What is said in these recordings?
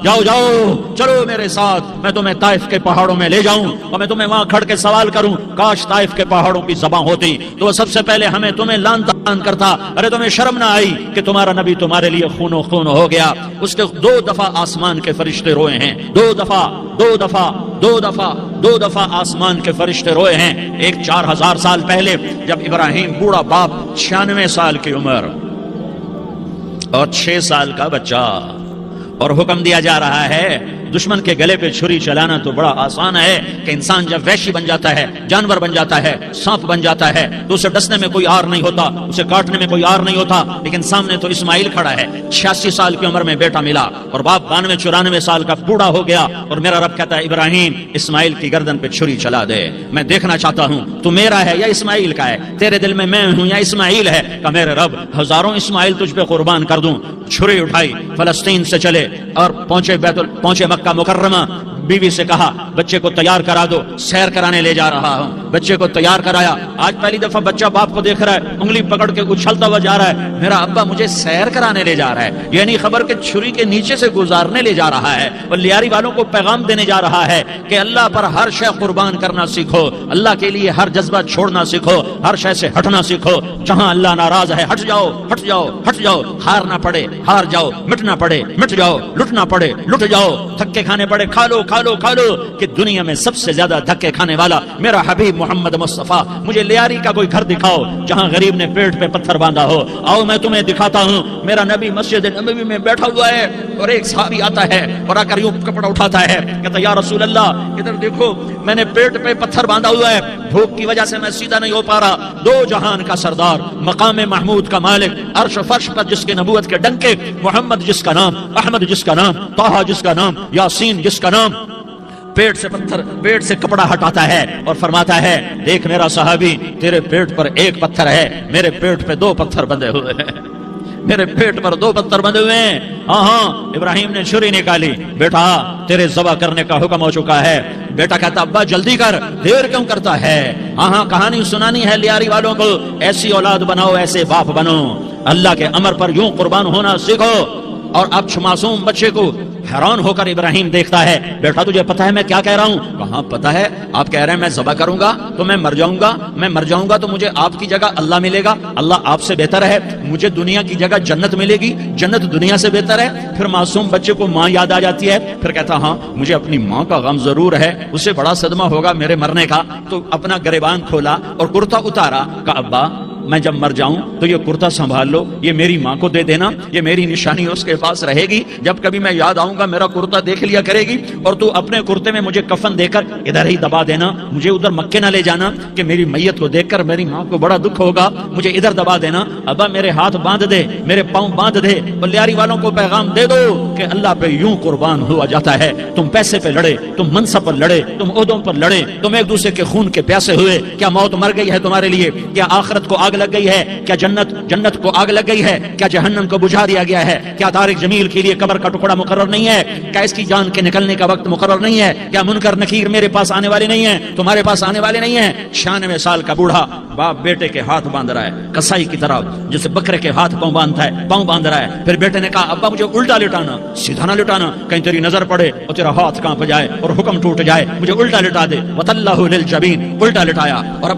جاؤ جاؤ چلو میرے ساتھ، میں تمہیں طائف کے پہاڑوں میں لے جاؤں اور میں تمہیں وہاں کھڑ کے سوال کروں، کاش طائف کے پہاڑوں کی زبان ہوتی تو وہ سب سے پہلے ہمیں تمہیں لعن طعن کرتا، ارے تمہیں شرم نہ آئی کہ تمہارا نبی تمہارے لیے خون و خون ہو گیا۔ اس کے 2 دفعہ آسمان کے فرشتے روئے ہیں، 2 دفعہ آسمان کے فرشتے روئے ہیں۔ ایک 4000 سال پہلے جب ابراہیم بوڑھا باپ 96 سال کی عمر اور 6 سال کا بچہ، اور حکم دیا جا رہا ہے دشمن کے گلے پہ چھری چلانا تو بڑا آسان ہے کہ انسان جب وحشی بن جاتا ہے، جانور بن جاتا ہے، سانپ بن جاتا ہے تو اسے ڈسنے میں کوئی آر نہیں ہوتا، اسے کاٹنے میں کوئی آر نہیں ہوتا، لیکن سامنے تو اسماعیل کھڑا ہے، 86 سال کی عمر میں بیٹا ملا اور باپ 92-94 سال کا بوڑھا ہو گیا، اور میرا رب کہتا ہے ابراہیم اسماعیل کی گردن پہ چھری چلا دے، میں دیکھنا چاہتا ہوں تو میرا ہے یا اسماعیل کا ہے، تیرے دل میں میں ہوں یا اسماعیل ہے؟ کہ میرے رب ہزاروں اسماعیل تجھ پہ قربان کر دوں۔ چھری اٹھائی، فلسطین سے چلے اور پہنچے مکہ مکرمہ، بیوی سے کہا بچے کو تیار کرا دو، سیر کرانے لے جا رہا ہوں، بچے کو تیار کرایا۔ آج پہلی دفعہ بچہ باپ کو دیکھ رہا ہے، انگلی پکڑ کے اچھلتا ہوا جا رہا ہے، میرا ابا مجھے سیر کرانے لے جا رہا ہے، یعنی خبر کہ چھری کے نیچے سے گزارنے لے جا رہا ہے، اور لیاری والوں کو پیغام دینے جا رہا ہے کہ اللہ پر ہر شے قربان کرنا سیکھو، اللہ کے لیے ہر جذبہ چھوڑنا سیکھو، ہر شے سے ہٹنا سیکھو، جہاں اللہ ناراض ہے ہٹ جاؤ ہٹ جاؤ ہٹ جاؤ، ہارنا پڑے ہار جاؤ، مٹنا پڑے مٹ جاؤ، لٹنا پڑے لٹ جاؤ، دھکے کھانے پڑے کھا لو کھا لو کھا لو، کہ دنیا میں سب سے زیادہ دھکے کھانے والا میرا حبیب محمد مصطفیٰ۔ مجھے لیاری کا کوئی گھر دکھاؤ جہاں غریب نے پیٹ پہ پتھر باندھا ہو، آؤ میں تمہیں دکھاتا ہوں۔ میرا نبی مسجد نبوی میں بیٹھا ہوا ہے اور ایک صحابی آتا ہے اور آ کر یوں کپڑا اٹھاتا ہے، کہتا یا رسول اللہ ادھر دیکھو، میں نے پیٹ پہ پتھر باندھا ہوا ہے، بھوک کی وجہ سے میں سیدھا نہیں ہو پا رہا۔ 2 جہان کا سردار، مقام محمود کا مالک، عرش و فرش پر جس کے نبوت کے ڈنکے، محمد جس کا نام، احمد جس کا نام، طٰہٰ جس کا نام، یاسین جس کا نام، پیٹ سے کپڑا ہٹاتا ہے اور فرماتا ہے دیکھ میرا صحابی، تیرے پیٹ پر 1 پتھر ہے، میرے پیٹ پہ 2 پتھر بندھے ہوئے ہیں، میرے پیٹ پر 2 پتھر بندھے ہوئے ہیں۔ ہاں ابراہیم نے چھری نکالی، بیٹا تیرے ذبح کرنے کا حکم ہو چکا ہے۔ بیٹا کہتا ابا جلدی کر، دیر کیوں کرتا ہے؟ ہاں کہانی سنانی ہے لیاری والوں کو، ایسی اولاد بناؤ، ایسے باپ بنو، اللہ کے امر پر یوں قربان ہونا سیکھو۔ اور اب معصوم بچے کو حیران ہو کر ابراہیم دیکھتا ہے، بیٹا تجھے پتا ہے میں کیا کہہ رہا ہوں؟ کہاں پتا ہے، آپ کہہ رہے ہیں میں ذبح کروں گا تو میں مر جاؤں گا تو مجھے آپ کی جگہ اللہ ملے گا، اللہ آپ سے بہتر ہے، مجھے دنیا کی جگہ جنت ملے گی، جنت دنیا سے بہتر ہے۔ پھر معصوم بچے کو ماں یاد آ جاتی ہے، پھر کہتا ہاں مجھے اپنی ماں کا غم ضرور ہے، اسے بڑا صدمہ ہوگا میرے مرنے کا۔ تو اپنا گریبان کھولا اور کرتا اتارا، کہا ابا میں جب مر جاؤں تو یہ کرتا سنبھال لو، یہ میری ماں کو دے دینا، یہ میری نشانی اس کے پاس رہے گی، جب کبھی میں یاد آؤں گا میرا کرتا دیکھ لیا کرے گی، اور تو اپنے کرتے میں مجھے کفن دے کر ادھر ہی دبا دینا، مجھے ادھر مکے نہ لے جانا کہ میری میت کو دیکھ کر میری ماں کو بڑا دکھ ہوگا، مجھے ادھر دبا دینا۔ ابا میرے ہاتھ باندھ دے، میرے پاؤں باندھ دے، اور لیاری والوں کو پیغام دے دو کہ اللہ پہ یوں قربان ہوا جاتا ہے۔ تم پیسے پہ لڑے، تم منصب پر لڑے، تم عہدوں پر لڑے، تم ایک دوسرے کے خون کے پیاسے ہوئے، کیا موت مر گئی ہے تمہارے لیے؟ کیا آخرت کو آگ لگ گئی ہے؟ کیا جنت کو آگ لگ گئی ہے؟ کیا جہنم کو بجھا دیا گیا ہے؟ کیا طارق جمیل کے لیے قبر کا ٹکڑا مقرر نہیں ہے؟ کیا اس کی جان کے نکلنے کا وقت مقرر نہیں ہے؟ کیا منکر نکیر میرے پاس آنے والے نہیں ہیں، تمہارے پاس آنے والے نہیں ہیں؟ 96 سال کا بوڑھا باپ بیٹے کے ہاتھ باندھ رہا ہے کسائی کی طرح، جیسے بکرے کے ہاتھ پاؤں باندھ رہا ہے۔ پھر بیٹے نے کہا ابا مجھے الٹا لٹانا، سیدھا نہ لٹانا، کہیں تیری نظر پڑے اور تیرا ہاتھ کانپ جائے اور حکم ٹوٹ جائے، مجھے الٹا لٹا دے۔ وَتَلَّهُ لِلْجَبِينِ، الٹا لٹایا اور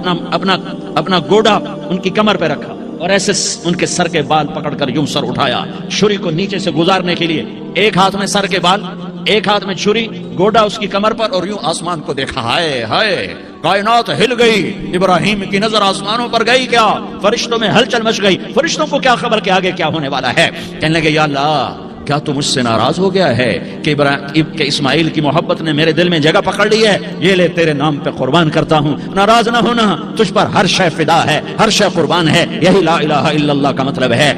اپنا گوڑا ان کی کمر پہ رکھا اور ایسے ان کے سر کے بال پکڑ کر یوں سر اٹھایا، چھری کو نیچے سے گزارنے کے لیے، ایک ہاتھ میں سر کے بال، ایک ہاتھ میں چھری، گوڑا اس کی کمر پر، اور یوں آسمان کو دیکھا۔ ہائے ہائے کائنات ہل گئی، ابراہیم کی نظر آسمانوں پر گئی، کیا فرشتوں میں ہلچل مچ گئی، فرشتوں کو کیا خبر کہ آگے کیا ہونے والا ہے؟ کہنے لگے یا اللہ کیا تو مجھ سے ناراض ہو گیا ہے کہ اسماعیل کی محبت نے میرے دل میں جگہ پکڑ لی ہے؟ یہ لے تیرے نام پہ قربان کرتا ہوں، ناراض نہ ہونا، تجھ پر ہر شے فدا ہے، ہر شے قربان ہے، یہی لا الہ الا اللہ کا مطلب ہے۔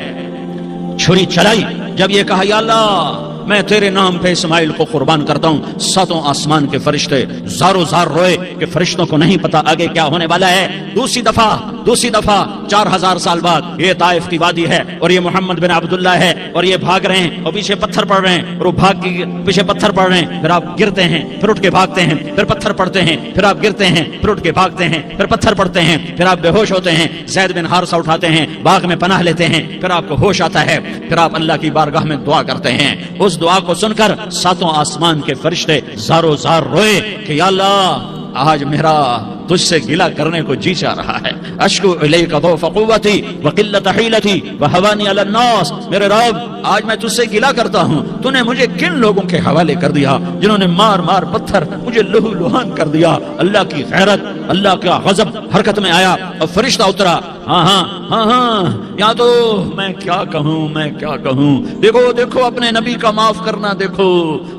چھری چلائی، جب یہ کہا یا اللہ میں تیرے نام پہ اسماعیل کو قربان کرتا ہوں، 7 آسمان کے فرشتے زارو زار روئے کہ فرشتوں کو نہیں پتا آگے کیا ہونے والا ہے۔ دوسری دفعہ 4000 سال بعد یہ طائف کی وادی ہے اور یہ محمد بن عبداللہ ہے اور یہ بھاگ رہے ہیں اور پیچھے پتھر پڑ رہے ہیں اور وہ بھاگ کے پیچھے پتھر پڑ رہے ہیں، پھر آپ گرتے ہیں، پھر اٹھ کے بھاگتے ہیں، پھر پتھر پڑتے ہیں، پھر آپ گرتے ہیں، پھر اٹھ کے بھاگتے ہیں، پھر پتھر پڑتے ہیں، پھر آپ بے ہوش ہوتے ہیں، زید بن حارثہ اٹھاتے ہیں، باغ میں پناہ لیتے ہیں، پھر آپ کو ہوش آتا ہے، پھر آپ اللہ کی بارگاہ میں دعا کرتے ہیں۔ اس اس دعا کو سن کر ساتوں آسمان کے فرشتے زارو زار روئے کہ یا اللہ آج میرا تجھ سے گلہ کرنے کو جی چاہ رہا ہے. اشکو الیک ضعف قوتی وقلت حیلتی وہوانی علی الناس. میرے رب آج میں تجھ سے گلہ کرتا ہوں, تو نے مجھے کن لوگوں کے حوالے کر دیا جنہوں نے مار مار پتھر مجھے لہو لہان کر دیا. اللہ کی غیرت, اللہ کا غضب حرکت میں آیا اور فرشتہ اترا. ہاں یا تو میں کیا کہوں, میں کیا کہوں. دیکھو دیکھو اپنے نبی کا معاف کرنا, دیکھو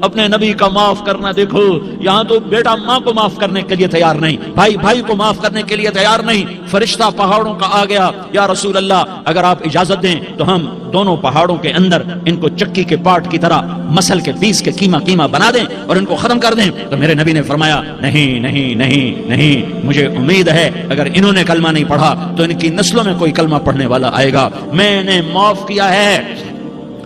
اپنے نبی کا معاف کرنا. دیکھو یہاں تو بیٹا ماں کو معاف کرنے کے لیے تیار نہیں, بھائی کو معاف کرنے کے لیے تیار نہیں. فرشتہ پہاڑوں کا آ گیا, یا رسول اللہ اگر آپ اجازت دیں تو ہم دونوں پہاڑوں کے اندر ان کو چکی کے پاٹ کی طرح مسل کے پیس کے کیما بنا دیں اور ان کو ختم کر دیں. تو میرے نبی نے فرمایا نہیں نہیں نہیں نہیں, مجھے امید ہے اگر انہوں نے کلمہ نہیں پڑھا تو ان کی نسلوں میں کوئی کلمہ پڑھنے والا آئے گا. میں نے معاف کیا ہے,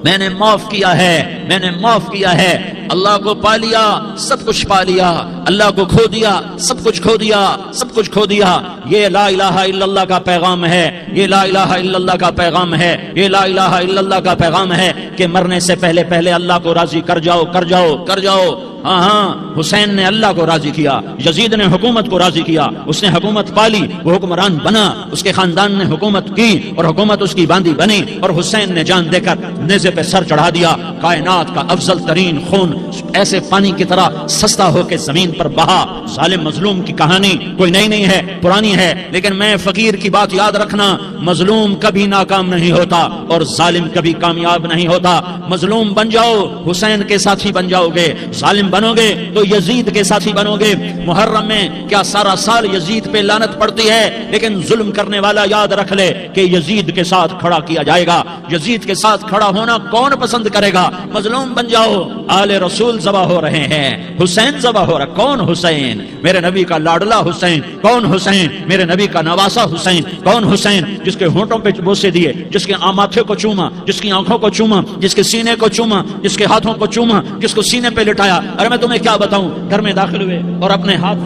میں نے معاف کیا ہے, میں نے معاف کیا ہے. اللہ کو پا لیا سب کچھ پا لیا, اللہ کو کھو دیا سب کچھ کھو دیا, سب کچھ کھو دیا. یہ لا الہ الا اللہ کا پیغام ہے, یہ لا الہ الا اللہ کا پیغام ہے, یہ لا الہ الا اللہ کا پیغام ہے کہ مرنے سے پہلے اللہ کو راضی کر جاؤ, کر جاؤ, کر جاؤ. ہاں حسین نے اللہ کو راضی کیا, یزید نے حکومت کو راضی کیا, اس نے حکومت پالی, وہ حکمران بنا, اس کے خاندان نے حکومت کی اور حکومت اس کی باندھی بنی, اور حسین نے جان دے کر نیزے پہ سر چڑھا دیا. کائنات کا افضل ترین خون ایسے پانی کی طرح سستا ہو کے زمین پر بہا. ظالم مظلوم کی کہانی کوئی نئی نہیں ہے, پرانی ہے, لیکن میں فقیر کی بات یاد رکھنا, مظلوم کبھی ناکام نہیں ہوتا اور ظالم کبھی کامیاب نہیں ہوتا. مظلوم بن جاؤ حسین کے ساتھی بن جاؤ گے, ظالم بنو گے تو یزید کے ساتھی بنو گے. محرم میں کیا سارا سال یزید پہ لعنت پڑتی ہے, لیکن ظلم کرنے والا یاد رکھ لے کہ یزید کے ساتھ کھڑا کیا جائے گا. یزید کے ساتھ کھڑا ہونا کون پسند کرے گا؟ مظلوم بن جاؤ. آل رسول ذبح ہو رہے ہیں, حسین ذبح ہو رہا. کون حسین؟ میرے نبی کا لاڈلا حسین. کون حسین؟ میرے نبی کا نواسا حسین. کون حسین؟ جس کے ہونٹوں پہ بوسے دیے, جس کے ماتھے کو چوما, جس کی آنکھوں کو چوما, جس کے سینے کو چوما, جس کے ہاتھوں کو چوما, جس کو سینے پہ لٹایا. ارے میں تمہیں کیا بتاؤں, گھر میں داخل ہوئے اور اپنے ہاتھ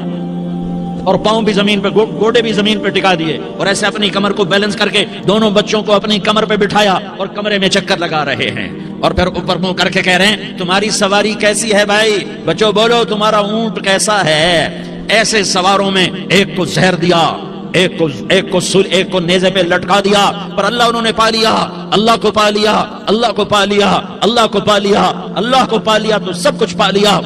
اور پاؤں بھی زمین پہ, گوڑے بھی زمین پہ ٹکا دیے, اور ایسے اپنی کمر کو بیلنس کر کے دونوں بچوں کو اپنی کمر پہ بٹھایا اور کمرے میں چکر لگا رہے ہیں, اور پھر اوپر منہ کر کے کہہ رہے ہیں تمہاری سواری کیسی ہے بھائی, بچوں بولو تمہارا اونٹ کیسا ہے. ایسے سواروں میں ایک کو زہر دیا, ایک کو نیزے پہ لٹکا دیا, پر اللہ انہوں نے پا لیا, اللہ کو پا لیا, اللہ کو پا لیا, اللہ کو پا لیا, اللہ کو پا لیا تو سب کچھ پا لیا.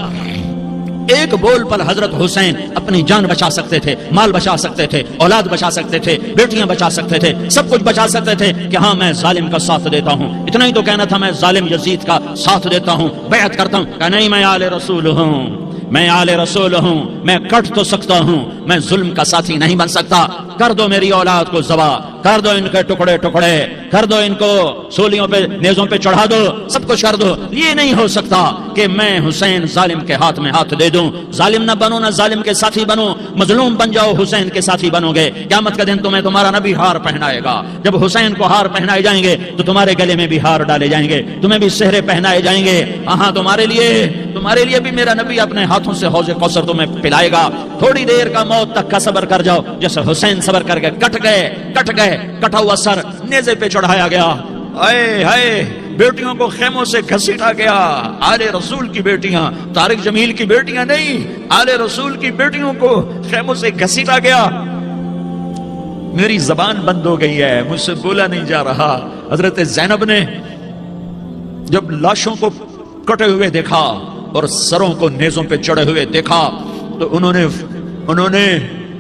ایک بول پر حضرت حسین اپنی جان بچا سکتے تھے, مال بچا سکتے تھے, اولاد بچا سکتے تھے, بیٹیاں بچا سکتے تھے, سب کچھ بچا سکتے تھے کہ ہاں میں ظالم کا ساتھ دیتا ہوں. اتنا ہی تو کہنا تھا میں ظالم یزید کا ساتھ دیتا ہوں, بیعت کرتا ہوں. کہ نہیں, میں آل رسول ہوں, میں آل رسول ہوں, میں کٹ تو سکتا ہوں, میں ظلم کا ساتھی نہیں بن سکتا. کر دو میری اولاد کو ذبح, کر دو ان کے ٹکڑے ٹکڑے, کر دو ان کو سولیوں پہ نیزوں پہ چڑھا دو, سب کچھ کر دو. یہ نہیں ہو سکتا کہ میں حسین ظالم کے ہاتھ میں ہاتھ دے دوں. ظالم نہ بنو, نہ ظالم کے ساتھی بنو, مظلوم بن جاؤ, حسین کے ساتھی بنو گے. قیامت کا دن تمہیں تمہارا نبی ہار پہنائے گا. جب حسین کو ہار پہنائے جائیں گے تو تمہارے گلے میں بھی ہار ڈالے جائیں گے, تمہیں بھی سہرے پہنائے جائیں گے. ہاں تمہارے لیے بھی میرا نبی اپنے ہاتھوں سے حوض کوثر تمہیں پلائے گا. تھوڑی دیر کا موت تک کا صبر کر جاؤ, جیسے حسین صبر کر کے کٹ گئے, کٹا ہوا سر نیزے پہ چڑھایا گیا. اے ہائے, بیٹیوں کو خیموں سے گھسیٹا گیا. آل رسول کی بیٹیاں, طارق جمیل کی بیٹیاں نہیں, آل رسول کی بیٹیوں کو خیموں سے گھسیٹا گیا. میری زبان بند ہو گئی ہے, مجھ سے بولا نہیں جا رہا. حضرت زینب نے جب لاشوں کو کٹے ہوئے دیکھا اور سروں کو نیزوں پہ چڑھے ہوئے دیکھا تو انہوں نے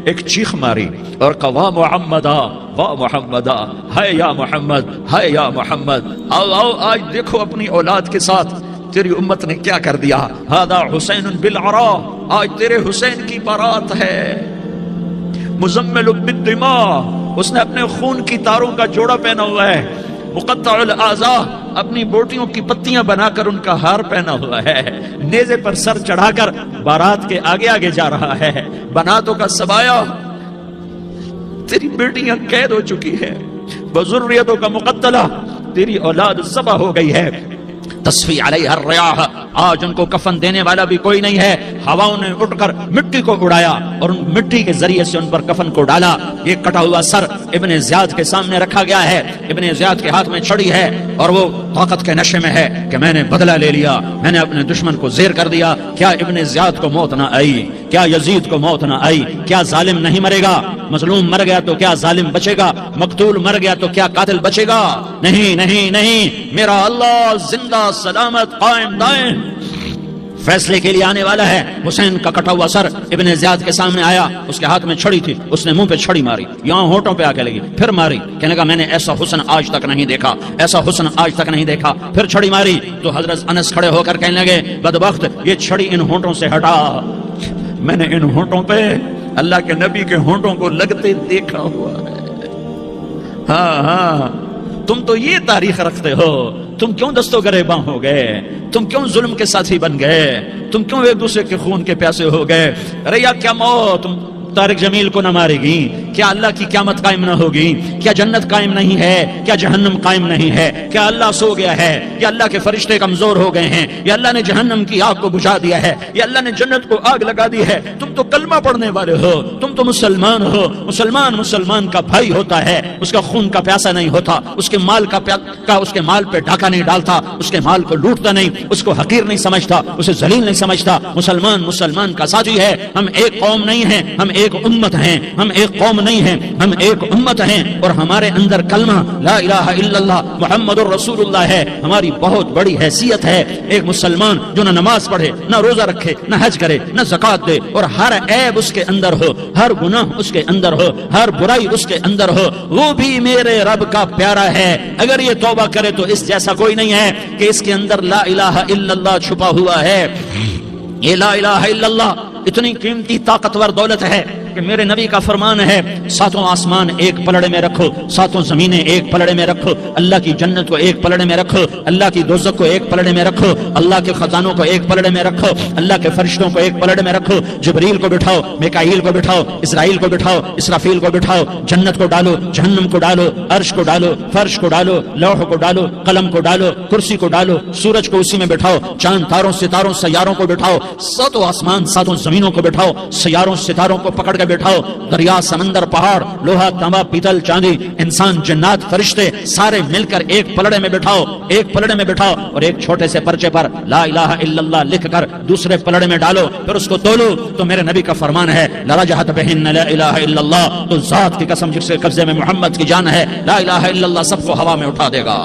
ایک چیخ ماری اور کہا واہ محمدا, واہ محمدا, ہائے یا محمد, ہائے یا محمد. آؤ آج دیکھو اپنی اولاد کے ساتھ تیری امت نے کیا کر دیا. ہذا حسین بالعراء, آج تیرے حسین کی بارات ہے. مزمل بالدماء, اس نے اپنے خون کی تاروں کا جوڑا پہنا ہوا ہے. مقطع الاعضاء, اپنی بوٹیوں کی پتیاں بنا کر ان کا ہار پہنا ہوا ہے. نیزے پر سر چڑھا کر بارات کے آگے آگے جا رہا ہے. بناتوں کا سبایا, تیری بیٹیاں قید ہو چکی ہے. بذریتوں کا مقتلہ, تیری اولاد ذبح ہو گئی ہے. تصفی علیہ الریاح، آج ان کو کفن دینے والا بھی کوئی نہیں ہے، ہواؤں نے اٹھ کر مٹی کو اڑایا اور ان مٹی کے ذریعے سے ان پر کفن کو ڈالا۔ یہ کٹا ہوا سر ابن زیاد کے سامنے رکھا گیا ہے، ابن زیاد کے ہاتھ میں چھڑی ہے اور وہ طاقت کے نشے میں ہے کہ میں نے بدلہ لے لیا، میں نے اپنے دشمن کو زیر کر دیا۔ کیا ابن زیاد کو موت نہ آئی؟ کیا یزید کو موت نہ آئی؟ کیا ظالم نہیں مرے گا؟ مظلوم مر گیا تو کیا ظالم بچے گا؟ مقتول مر گیا تو کیا قاتل بچے گا؟ نہیں نہیں نہیں، میرا اللہ زندہ سلامت قائم دائم فیصلے کے لیے آنے والا ہے۔ حسین کا کٹا ہوا سر ابن زیاد کے سامنے آیا، اس کے ہاتھ میں چھڑی تھی، اس نے منہ پہ چھڑی ماری، یہاں ہونٹوں پہ آ کے لگی، پھر ماری، کہنے لگا میں نے ایسا حسن آج تک نہیں دیکھا، ایسا حسن آج تک نہیں دیکھا، پھر چھڑی ماری تو حضرت انس کھڑے ہو کر کہنے لگے بدبخت یہ چھڑی ان ہونٹوں سے ہٹا، میں نے ان ہونٹوں پہ اللہ کے نبی کے ہونٹوں کو لگتے دیکھا ہوا ہے۔ ہاں ہاں، تم تو یہ تاریخ رکھتے ہو، تم کیوں دستوں گریباں ہو گئے؟ تم کیوں ظلم کے ساتھی بن گئے؟ تم کیوں ایک دوسرے کے خون کے پیاسے ہو گئے؟ ارے یا کیا موت طارق جمیل کو نہ مارے گی؟ کیا اللہ کی قیامت قائم نہ ہوگی؟ کیا جنت قائم نہیں ہے؟ کیا جہنم قائم نہیں ہے؟ کیا اللہ سو گیا ہے؟ یا اللہ کے فرشتے کمزور ہو گئے ہیں؟ یا اللہ نے جہنم کی آگ کو بجھا دیا ہے؟ یا اللہ نے جنت کو آگ لگا دی ہے؟ تم تو کلمہ پڑھنے والے ہو، تم تو مسلمان ہو۔ مسلمان کا بھائی ہوتا ہے، اس کا خون کا پیاسا نہیں ہوتا، اس کے مال اس کے مال پہ ڈاکہ نہیں ڈالتا، اس کے مال کو لوٹتا نہیں، اس کو حقیر نہیں سمجھتا، اسے ذلیل نہیں سمجھتا۔ مسلمان کا ساتھی ہے۔ ہم ایک قوم نہیں ہیں، ہم ایک امت ہیں، ہم ایک قوم نہیں ہیں، ہم ایک امت ہیں، اور ہمارے اندر کلمہ لا الہ الا اللہ محمد الرسول اللہ ہے، ہماری بہت بڑی حیثیت ہے۔ ایک مسلمان جو نہ نماز پڑھے، نہ روزہ رکھے، نہ حج کرے، نہ زکوٰۃ دے، اور ہر عیب اس کے اندر ہو، ہر گناہ اس کے اندر ہو، ہر برائی اس کے اندر ہو، وہ بھی میرے رب کا پیارا ہے۔ اگر یہ توبہ کرے تو اس جیسا کوئی نہیں ہے کہ اس کے اندر لا الہ الا اللہ چھپا ہوا ہے۔ یہ لا الہ الا اللہ اتنی قیمتی طاقتور دولت ہے کہ میرے نبی کا فرمان ہے ساتوں آسمان ایک پلڑے میں رکھو، ساتوں زمینیں ایک پلڑے میں رکھو، اللہ کی جنت کو ایک پلڑے میں رکھو، اللہ کی دوزخ کو ایک پلڑے میں رکھو، اللہ کے خزانوں کو ایک پلڑے میں رکھو، اللہ کے فرشتوں کو ایک پلڑے میں رکھو، جبریل کو بٹھاؤ، میکائیل کو بٹھاؤ، اسرائیل کو بٹھاؤ، اسرافیل کو بٹھاؤ، جنت کو ڈالو، جہنم کو ڈالو، عرش کو ڈالو، فرش کو ڈالو، لوح کو ڈالو، قلم کو ڈالو، کرسی کو ڈالو، سورج کو اسی میں بٹھاؤ، چاند تاروں ستاروں سیاروں کو بٹھاؤ، ساتوں آسمان ساتوں زمینوں کو بٹھاؤ، سیاروں ستاروں کو پکڑ کے بٹھاؤ، دریا سمندر پہاڑ لوہا تانبا پیتل چاندی انسان جنات فرشتے سارے مل کر ایک پلڑے میں بٹھاؤ، ایک پلڑے میں بٹھاؤ، اور ایک چھوٹے سے پرچے پر لا الہ الا اللہ لکھ کر دوسرے پلڑے میں ڈالو، پھر اس کو تولو تو میرے نبی کا فرمان ہے لرجحت بہن لا الہ الا اللہ، تو ذات کی قسم جس کے قبضے میں محمد کی جان ہے لا الہ الا اللہ سب کو ہوا میں اٹھا دے گا۔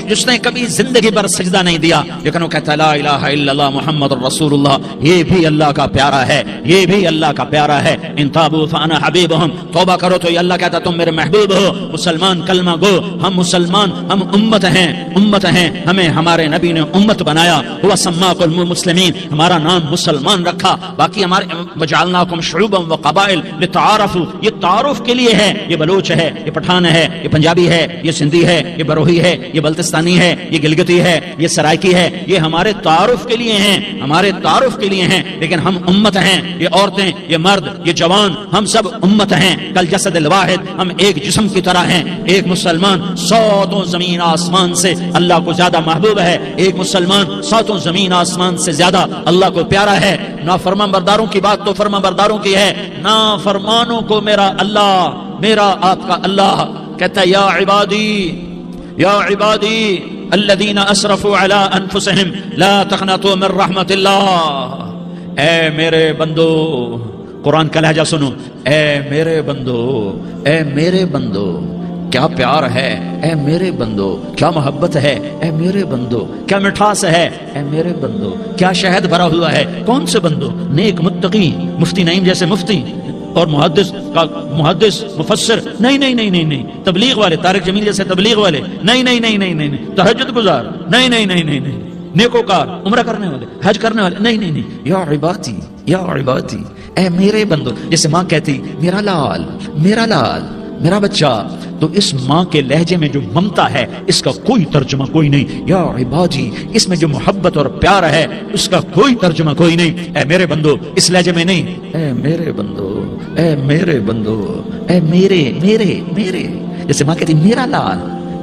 جس نے کبھی زندگی پر سجدہ نہیں دیا لیکن وہ کہتا لا الہ الا اللہ محمد الرسول اللہ، یہ بھی اللہ کا پیارا ہے، یہ بھی اللہ کا پیارا ہے۔ ان تابوا فانا حبیبہم، توبہ کرو تو یہ اللہ کہتا تم میرے محبوب ہو۔ مسلمان کلمہ گو، ہم مسلمان، ہم امت ہیں، ہمیں ہمارے نبی نے امت بنایا، ہوا سماکم المسلمین، ہمارا نام مسلمان رکھا، باقی ہمارے وجعلناکم شعوبا وقبائل لتعارفوا، یہ تعارف کے لیے ہے، یہ بلوچ ہے، یہ پٹھان ہے، یہ پنجابی ہے، یہ سندھی ہے، یہ بروہی ہے، یہ بلتستانی ہے، یہ گلگتی ہے، یہ سرائکی ہے، یہ ہمارے تعارف کے لیے ہیں، ہمارے تعارف کے لیے ہیں، لیکن ہم امت ہیں، یہ عورتیں، یہ مرد، یہ جوان، ہم سب امت ہیں، کل جسد الواحد، ہم ایک جسم کی طرح ہیں۔ ایک مسلمان ساتوں زمین آسمان سے اللہ کو زیادہ محبوب ہے، ایک مسلمان ساتوں زمین آسمان سے زیادہ اللہ کو پیارا ہے۔ نافرمان برداروں کی بات تو فرمان برداروں کی ہے، نافرمانوں کو میرا اللہ، میرا آپ کا اللہ کہتا ہے یا عبادی الذین اسرفوا علی انفسہم لا تقنطوا من رحمت اللہ، اے میرے بندو، قرآن کا لہجہ سنو، اے میرے بندو، اے میرے بندو، کیا پیار ہے، اے میرے بندو، کیا محبت ہے، اے میرے بندو، کیا مٹھاس ہے، اے میرے بندو، کیا شہد بھرا ہوا ہے۔ کون سے بندو؟ نیک متقی، مفتی نعیم جیسے مفتی اور محدث مفسر، نہیں، تبلیغ والے، طارق جمیل جیسے تبلیغ والے، نہیں، تہجد گزار، نہیں، نیکوکار، عمرہ کرنے والے، حج کرنے والے، نہیں، یا عبادی، اے میرے بندو، جیسے ماں کہتی میرا لال، میرا بچہ، تو اس ماں کے لہجے میں جو ممتا ہے اس کا کوئی ترجمہ کوئی نہیں۔ یا عبادی، اس میں جو محبت اور پیار ہے اس کا کوئی ترجمہ کوئی نہیں۔ اے میرے بندو، اس لہجے میں نہیں، اے میرے بندو، اے میرے بندو، اے میرے، جیسے ماں کہتی میرا لال،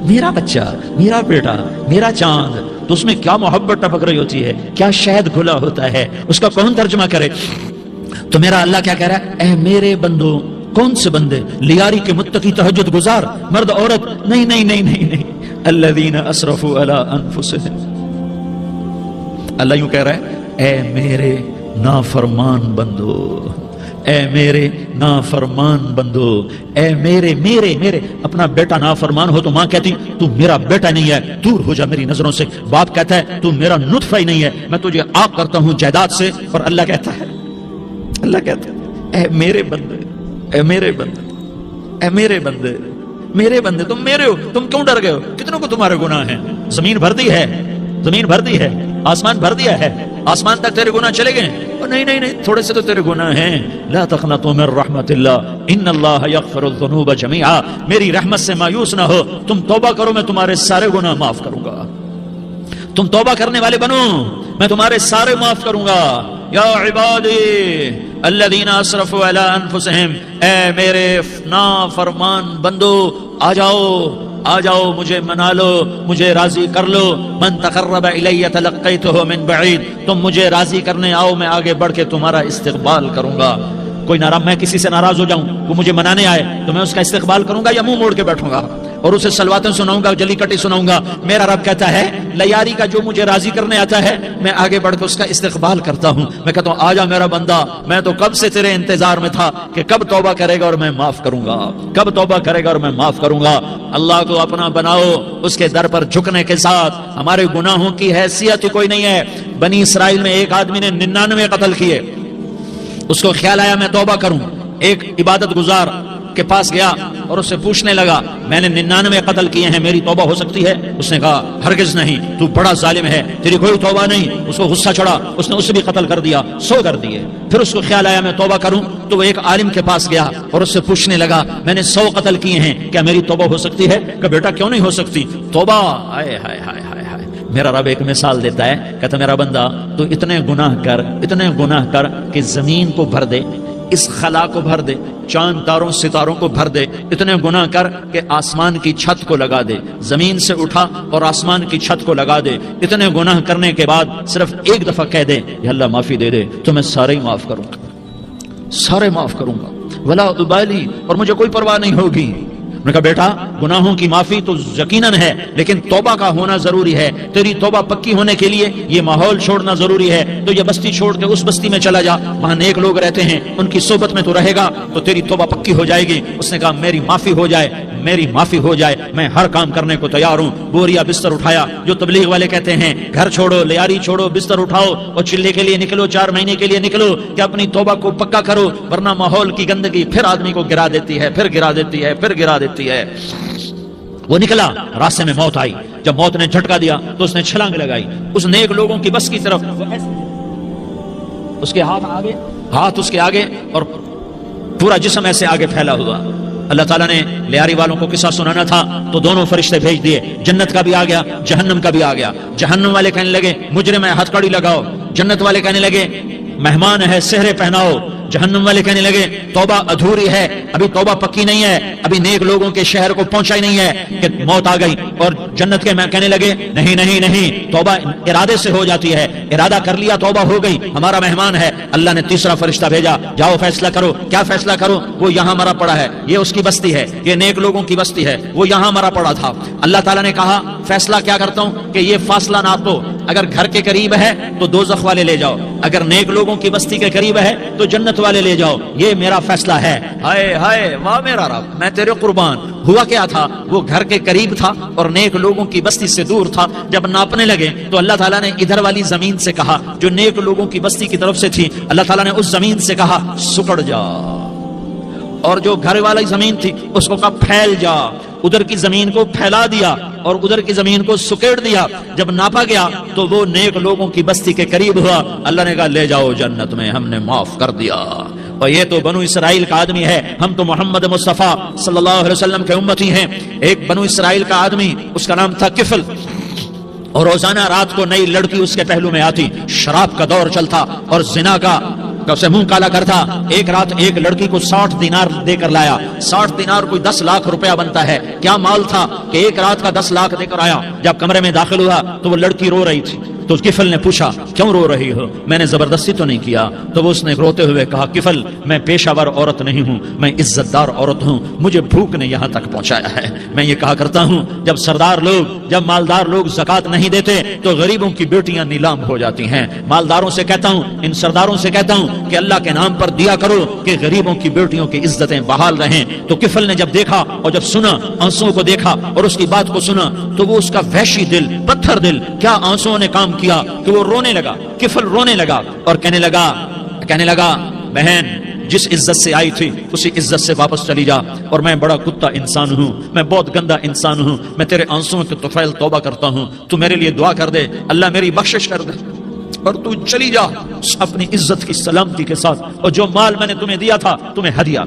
میرا بچہ، میرا بیٹا، میرا چاند، تو اس میں کیا محبت ٹپک رہی ہوتی ہے، کیا شہد گھلا ہوتا ہے، اس کا کون ترجمہ کرے؟ تو میرا اللہ کیا کہہ رہا ہے؟ اے میرے بندو، کون سے بندے؟ لیاری کے متقی تہجد گزار مرد عورت؟ نہیں نہیں نہیں نہیں نہیں، الذین اسرفوا علی انفسہم۔ اللہ یوں کہہ رہا ہے اے میرے نافرمان بندو، اے میرے نافرمان بندو، اے میرے میرے میرے۔ اپنا بیٹا نافرمان ہو تو ماں کہتی تو میرا بیٹا نہیں ہے، دور ہو جا میری نظروں سے۔ باپ کہتا ہے تو میرا نطفہ ہی نہیں ہے، میں تجھے آگ کرتا ہوں جائیداد سے۔ اور اللہ کہتا ہے اے میرے بندے، اے میرے بندے، اے میرے بندے، میرے بندے، تم میرے ہو، تم کیوں ڈر گئے ہو؟ کتنوں کو تمہارے گناہ ہیں؟ زمین بھر دی ہے، زمین بھر دی ہے، آسمان بھر دیا ہے، آسمان تک تیرے گناہ چلے گئے؟ نہیں نہیں نہیں، تھوڑے سے تو تیرے گناہ ہیں۔ لا تقنطوا من رحمت اللہ ان اللہ یغفر الذنوب جميعا، میری رحمت سے مایوس نہ ہو، تم توبہ کرو میں تمہارے سارے گناہ معاف کروں گا۔ تم توبہ کرنے والے بنو، میں تمہارے سارے معاف کروں گا۔ یا عبادی الذین اسرفوا علی انفسہم، اے میرے نافرمان بندو، آ جاؤ آ جاؤ، مجھے منا لو، مجھے راضی کر لو۔ من تقرب الی تلقیتہ من بعید، تم مجھے راضی کرنے آؤ، میں آگے بڑھ کے تمہارا استقبال کروں گا۔ کوئی ناراض، میں کسی سے ناراض ہو جاؤں، وہ مجھے منانے آئے تو میں اس کا استقبال کروں گا یا منہ موڑ کے بیٹھوں گا اور اسے سلواتیں سناؤں گا، جلی کٹی سناؤں گا؟ میرا رب کہتا ہے لیاری کا جو مجھے راضی کرنے آتا ہے میں آگے بڑھ کے اس کا استقبال کرتا ہوں۔ میں کہتا ہوں آ جا میرا بندہ، میں تو کب سے تیرے انتظار میں تھا کہ کب توبہ کرے گا اور میں معاف کروں گا، کب توبہ کرے گا اور میں معاف کروں گا۔ اللہ کو اپنا بناؤ، اس کے در پر جھکنے کے ساتھ۔ ہمارے گناہوں کی حیثیت کوئی نہیں ہے۔ بنی اسرائیل میں ایک آدمی نے 99 قتل کیے، اس کو خیال آیا میں توبہ کروں، ایک عبادت گزار کے پاس گیا اور اس سے پوچھنے لگا میں نے 99 قتل کیے ہیں، میری توبہ ہو سکتی ہے؟ اس نے کہا ہرگز نہیں، تو بڑا ظالم ہے، تیری کوئی توبہ نہیں۔ اس کو غصہ چڑھا، اس نے اسے بھی قتل کر دیا، 100 کر دیے۔ پھر اس کو خیال آیا میں توبہ کروں، تو وہ ایک عالم کے پاس گیا اور اس سے پوچھنے لگا میں نے 100 قتل کیے ہیں، کیا میری توبہ ہو سکتی ہے؟ کہ بیٹا کیوں نہیں ہو سکتی توبہ؟ ہائے ہائے ہائے ہائے ہائے۔ میرا رب ایک مثال دیتا ہے، کہتا میرا بندہ تو اتنے گناہ کر، اتنے گناہ کر کہ زمین کو بھر دے، اس خلا کو بھر دے، چاند تاروں ستاروں کو بھر دے، اتنے گناہ کر کہ آسمان کی چھت کو لگا دے، زمین سے اٹھا اور آسمان کی چھت کو لگا دے۔ اتنے گناہ کرنے کے بعد صرف ایک دفعہ کہہ دے یا اللہ معافی دے دے تو میں سارے ہی معاف کروں گا، سارے معاف کروں گا، ولا ابالی، اور مجھے کوئی پرواہ نہیں ہوگی۔ نے کہا بیٹا گناہوں کی معافی تو یقیناً ہے، لیکن توبہ کا ہونا ضروری ہے۔ تیری توبہ پکی ہونے کے لیے یہ ماحول چھوڑنا ضروری ہے۔ تو یہ بستی چھوڑ کے اس بستی میں چلا جا، وہاں نیک لوگ رہتے ہیں، ان کی صحبت میں تو رہے گا تو تیری توبہ پکی ہو جائے گی۔ اس نے کہا میری معافی ہو جائے، میری معافی ہو جائے، میں ہر کام کرنے کو تیار ہوں۔ بوریا بستر اٹھایا، جو تبلیغ والے کہتے ہیں گھر چھوڑو، لیاری چھوڑو، بستر اٹھاؤ اور چلے کے لیے نکلو، 4 مہینے کے لیے نکلو کہ اپنی توبہ کو پکا کرو، ورنہ ماحول کی گندگی پھر آدمی کو گرا دیتی ہے، پھر گرا دیتی ہے، پھر گرا دیتی ہے۔ وہ نکلا، راستے میں موت آئی، جب موت نے جھٹکا دیا تو اس نے چھلانگ لگائی اس نیک لوگوں کی بس کی طرف، اس کے ہاتھ اس کے آگے اور پورا جسم ایسے آگے پھیلا ہوا۔ اللہ تعالیٰ نے لیاری والوں کو قصہ سنانا تھا تو دونوں فرشتے بھیج دیے، جنت کا بھی آ گیا، جہنم کا بھی آ گیا۔ جہنم والے کہنے لگے مجرم ہے ہتھ کڑی لگاؤ، جنت والے کہنے لگے مہمان ہے سہرے پہناؤ۔ جہنم والے کہنے لگے توبہ ادھوری ہے، ابھی توبہ پکی نہیں ہے، ابھی نیک لوگوں کے شہر کو پہنچا ہی نہیں ہے کہ موت آ گئی۔ اور جنت کے کہنے لگے نہیں نہیں نہیں، توبہ ارادے سے ہو جاتی ہے، ارادہ کر لیا توبہ ہو گئی، ہمارا مہمان ہے۔ اللہ نے تیسرا فرشتہ بھیجا، جاؤ فیصلہ کرو۔ کیا فیصلہ کرو؟ وہ یہاں مرا پڑا ہے، یہ اس کی بستی ہے، یہ نیک لوگوں کی بستی ہے، وہ یہاں مرا پڑا تھا۔ اللہ تعالیٰ نے کہا فیصلہ کیا کرتا ہوں کہ یہ فاصلہ ناپ دو، اگر گھر کے قریب ہے تو دوزخ والے لے جاؤ، اگر نیک لوگوں کی بستی کے قریب ہے تو جنت والے لے جاؤ، یہ میرا فیصلہ ہے۔ ہائے ہائے واہ میرا رب، میں تیرے قربان۔ ہوا کیا تھا؟ وہ گھر کے قریب تھا اور نیک لوگوں کی بستی سے دور تھا۔ جب ناپنے لگے تو اللہ تعالیٰ نے ادھر والی زمین سے کہا جو نیک لوگوں کی بستی کی طرف سے تھی، اللہ تعالیٰ نے اس زمین سے کہا سکڑ جا، اور جو گھر والی زمین تھی اس کو کہا پھیل جا۔ ادھر کی زمین کو پھیلا دیا اور ادھر کی زمین کو سکیڑ دیا۔ جب ناپا گیا تو وہ نیک لوگوں کی بستی کے قریب ہوا۔ اللہ نے کہا لے جاؤ جنت میں، ہم نے معاف کر دیا۔ اور یہ تو بنو اسرائیل کا آدمی ہے، ہم تو محمد مصطفیٰ صلی اللہ علیہ وسلم کے امتی ہیں۔ ایک بنو اسرائیل کا آدمی، اس کا نام تھا کفل، اور روزانہ رات کو نئی لڑکی اس کے پہلو میں آتی، شراب کا دور چلتا اور زنا کا اسے منہ کالا کر تھا. ایک رات ایک لڑکی کو 60 دینار دے کر لایا. 60 دینار کوئی 10 لاکھ روپیہ بنتا ہے. کیا مال تھا کہ ایک رات کا 10 لاکھ دے کر آیا. جب کمرے میں داخل ہوا تو وہ لڑکی رو رہی تھی. تو کفل نے پوچھا کیوں رو رہی ہو؟ میں نے زبردستی تو نہیں کیا. تو وہ اس نے روتے ہوئے کہا کفل میں پیشہ ور عورت نہیں ہوں, میں عزت دار عورت ہوں, مجھے بھوک نے یہاں تک پہنچایا ہے. میں یہ کہا کرتا ہوں جب سردار لوگ, جب مالدار لوگ زکات نہیں دیتے تو غریبوں کی بیٹیاں نیلام ہو جاتی ہیں. مالداروں سے کہتا ہوں, ان سرداروں سے کہتا ہوں کہ اللہ کے نام پر دیا کرو کہ غریبوں کی بیٹیوں کی عزتیں بحال رہیں. تو کفل نے جب دیکھا اور جب سنا, آنسوؤں کو دیکھا اور اس کی بات کو سنا, تو وہ اس کا وحشی دل, پتھر دل, کیا آنسوؤں نے کام کیا کہ وہ رونے لگا. کفل رونے لگا اور کہنے لگا بہن جس عزت سے آئی تھی اسی عزت سے واپس چلی جا. اور میں بڑا کتا انسان ہوں, میں بہت گندا انسان ہوں, میں تیرے آنسوؤں کے طفیل توبہ کرتا ہوں. تو میرے لیے دعا کر دے, اللہ میری بخشش کر دے اور تو چلی جا اپنی عزت کی سلامتی کے ساتھ. اور جو مال میں نے تمہیں دیا تھا تمہیں ہدیہ.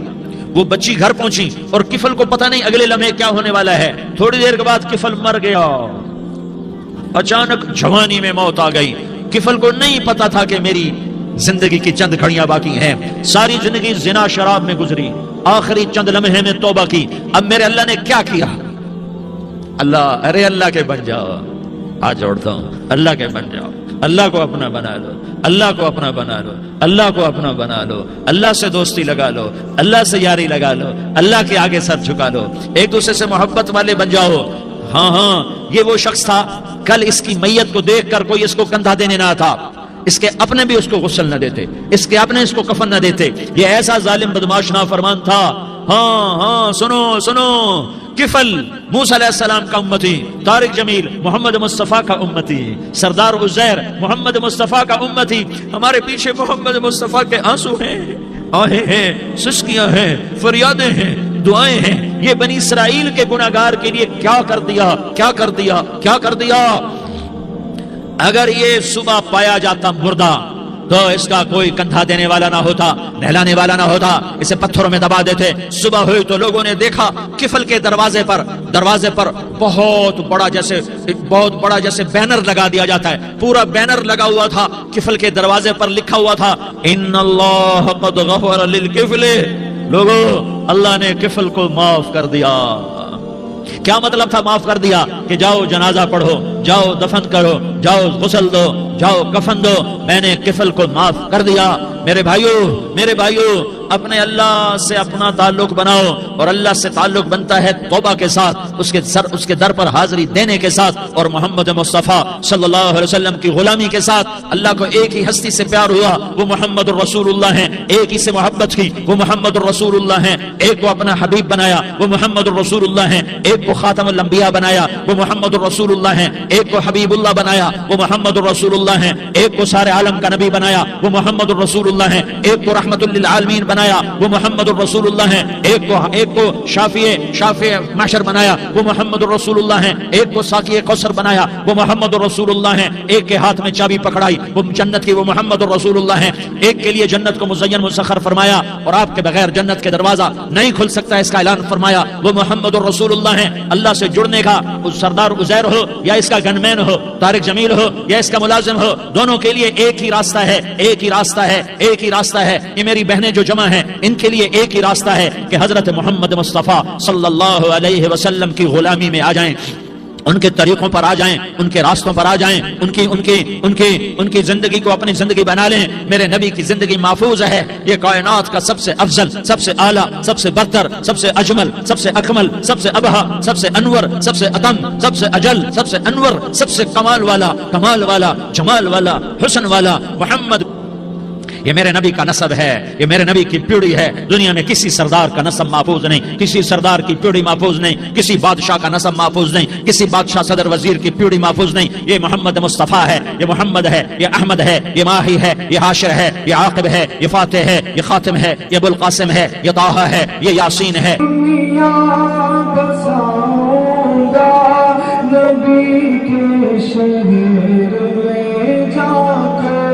وہ بچی گھر پہنچی اور کفل کو پتہ نہیں اگلے لمحے کیا ہونے والا ہے. تھوڑی دیر کے بعد کفل مر گیا. اچانک جوانی میں موت آ گئی. کفل کو نہیں پتا تھا کہ میری زندگی کی چند گھڑیاں باقی ہیں. ساری زندگی زنا شراب میں گزری, آخری چند لمحے میں توبہ کی. اب میرے اللہ نے کیا کیا؟ اللہ, ارے اللہ کے بن جاؤ. آج جوڑتا ہوں, اللہ کے بن جاؤ. اللہ کو اپنا بنا لو, اللہ کو اپنا بنا لو, اللہ کو اپنا بنا لو. اللہ سے دوستی لگا لو, اللہ سے یاری لگا لو, اللہ کے آگے سر جھکا لو. ایک دوسرے سے محبت والے بن جاؤ. ہاں یہ وہ شخص تھا, کل اس کی میت کو دیکھ کر کوئی اس کو کندھا دینے نہ تھا. اس کے اپنے بھی اس کو غسل نہ دیتے, اس کے اپنے اس کو کفن نہ دیتے. یہ ایسا ظالم بدماش نافرمان تھا. ہاں سنو, کفل موسیٰ علیہ السلام کا امتی, طارق جمیل محمد مصطفیٰ کا امتی, سردار عزیر محمد مصطفیٰ کا امتی. ہمارے پیچھے محمد مصطفیٰ کے آنسو ہیں, آہیں ہیں, سسکیاں ہیں, فریادیں ہیں, دعائیں ہیں. یہ بنی اسرائیل کے گناہگار کے لیے کیا کر دیا. اگر یہ صبح پایا جاتا مردہ تو اس کا کوئی کندھا دینے والا نہ ہوتا, نہلانے والا نہ ہوتا, اسے پتھروں میں دبا دیتے. صبح ہوئی تو لوگوں نے دیکھا کفل کے دروازے پر بہت بڑا جیسے بینر لگا دیا جاتا ہے, پورا بینر لگا ہوا تھا. کفل کے دروازے پر لکھا ہوا تھا ان اللہ قد غفر للکفل. لوگوں, اللہ نے کفل کو معاف کر دیا. کیا مطلب تھا معاف کر دیا؟ کہ جاؤ جنازہ پڑھو, جاؤ دفن کرو, جاؤ غسل دو, جاؤ کفن دو. میں نے کفل کو معاف کر دیا. میرے بھائیو اپنے اللہ سے اپنا تعلق بناؤ, اور اللہ سے تعلق بنتا ہے توبہ کے ساتھ, اس کے در پر حاضری دینے کے ساتھ, اور محمد مصطفیٰ صلی اللہ علیہ وسلم کی غلامی کے ساتھ. اللہ کو ایک ہی ہستی سے پیار ہوا, وہ محمد الرسول اللہ ہیں. ایک ہی سے محبت کی, وہ محمد الرسول اللہ ہیں. ایک کو اپنا حبیب بنایا, وہ محمد الرسول اللہ ہیں. ایک کو خاتم الانبیاء بنایا, وہ محمد الرسول اللہ ہیں. ایک کو حبیب اللہ بنایا, وہ محمد الرسول اللہ ہیں. ایک کو سارے عالم کا نبی بنایا, وہ محمد الرسول اللہ ہیں. ایک کو رحمت للعالمین بنایا, وہ محمد الرسول اللہ ہیں. ایک کو شافع محشر بنایا, وہ محمد الرسول اللہ ہیں. ایک کو ساقی کوثر بنایا, وہ محمد الرسول اللہ ہیں. ایک کے ہاتھ میں چابی پکڑائی, وہ جنت کی, وہ محمد الرسول اللہ ہیں. ایک کے لیے جنت کو مزین مسخر فرمایا, اور آپ کے بغیر جنت کے دروازہ نہیں کھل سکتا, اس کا اعلان فرمایا, وہ محمد الرسول اللہ ہیں. اللہ سے جڑنے کا سردار عزیر ہو یا اس کا گنمین ہو, طارق جمیل ہو یا اس کا ملازم ہو, دونوں کے لیے ایک ہی راستہ ہے. یہ میری بہنیں جو جمع ہیں, ان کے لیے ایک ہی راستہ ہے کہ حضرت محمد مصطفیٰ صلی اللہ علیہ وسلم کی غلامی میں آ جائیں, ان کے طریقوں پر آ جائیں, ان کے راستوں پر آ جائیں, ان کی زندگی کو اپنی زندگی بنا لیں. میرے نبی کی زندگی محفوظ ہے. یہ کائنات کا سب سے افضل, سب سے اعلیٰ, سب سے برتر, سب سے اجمل, سب سے اکمل, سب سے ابہا, سب سے انور, سب سے اتم, سب سے اجل, سب سے انور, سب سے کمال والا, جمال والا, حسن والا محمد. یہ میرے نبی کا نسب ہے, یہ میرے نبی کی پیڑھی ہے. دنیا میں کسی سردار کا نسب محفوظ نہیں, کسی سردار کی پیڑھی محفوظ نہیں, کسی بادشاہ کا نسب محفوظ نہیں, کسی بادشاہ صدر وزیر کی پیڑھی محفوظ نہیں. یہ محمد مصطفیٰ ہے, یہ محمد ہے, یہ احمد ہے, یہ ماہی ہے, یہ حاشر ہے, یہ عاقب ہے, یہ فاتح ہے, یہ خاتم ہے, یہ ابو القاسم ہے, یہ طٰہٰ ہے, یہ یاسین ہے. نبی کے شہر میں جا کر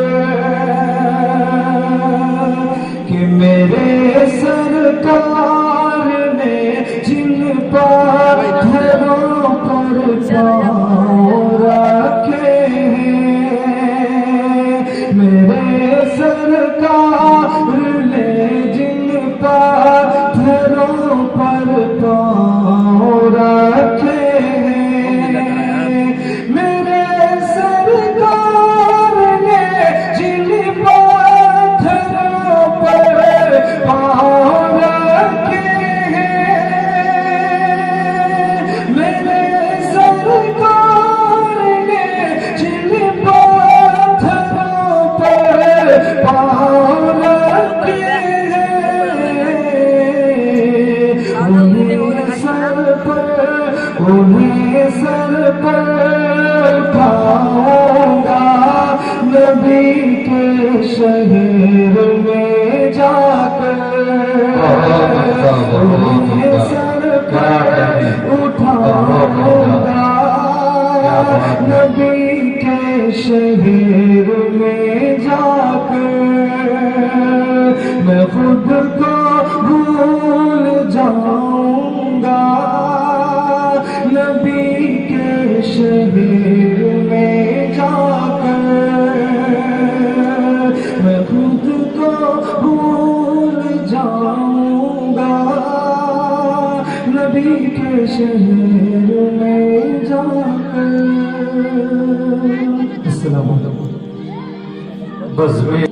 کہ میرے سرکار نے جن پتھروں پر پاؤں رکھے ہیں, میرے سرکار نبی کے شہر میں جا کر یہ سر پر اٹھاؤں گا، نبی کے شہر میں جا کر میں خود کو بھول جاؤں گا، نبی کے شہر میں جا کر میں خود کو بھول جاؤں گا، نبی کے شہر میں جا کر۔ السلام علیکم۔ بس میں